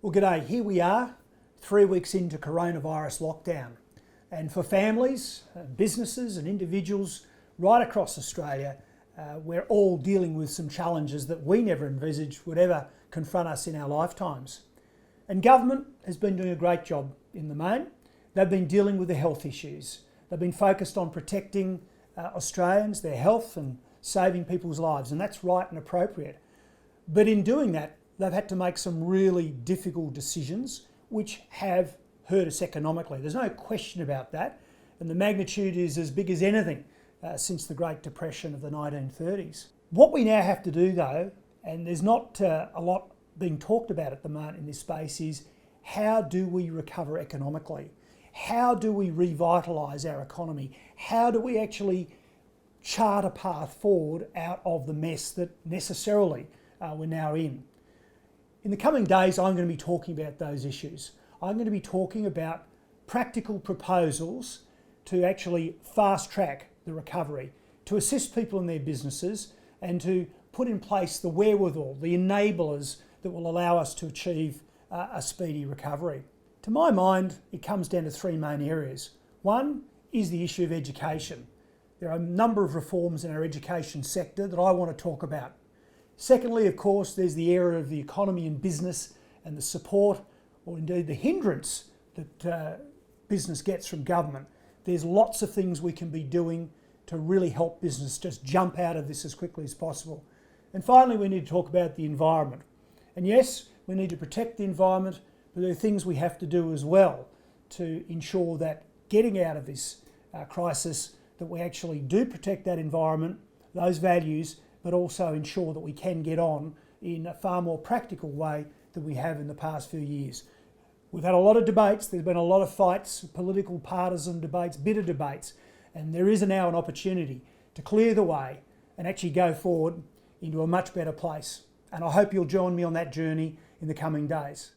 Well, g'day. Here we are, 3 weeks into coronavirus lockdown. And for families, businesses and individuals right across Australia, we're all dealing with some challenges that we never envisaged would ever confront us in our lifetimes. And government has been doing a great job in the main. They've been dealing with the health issues. They've been focused on protecting Australians, their health and saving people's lives, and that's right and appropriate. But in doing that, they've had to make some really difficult decisions which have hurt us economically. There's no question about that, and the magnitude is as big as anything since the Great Depression of the 1930s. What we now have to do though, and there's not a lot being talked about at the moment in this space, is how do we recover economically? How do we revitalise our economy? How do we actually chart a path forward out of the mess that necessarily we're now in? In the coming days, I'm going to be talking about those issues. I'm going to be talking about practical proposals to actually fast track the recovery, to assist people in their businesses and to put in place the wherewithal, the enablers that will allow us to achieve a speedy recovery. To my mind, it comes down to three main areas. One is the issue of education. There are a number of reforms in our education sector that I want to talk about. Secondly, of course, there's the area of the economy and business and the support, or indeed the hindrance that business gets from government. There's lots of things we can be doing to really help business just jump out of this as quickly as possible. And finally, we need to talk about the environment. And yes, we need to protect the environment, but there are things we have to do as well to ensure that getting out of this crisis, that we actually do protect that environment, those values, but also ensure that we can get on in a far more practical way than we have in the past few years. We've had a lot of debates, there's been a lot of fights, political partisan debates, bitter debates, and there is now an opportunity to clear the way and actually go forward into a much better place. And I hope you'll join me on that journey in the coming days.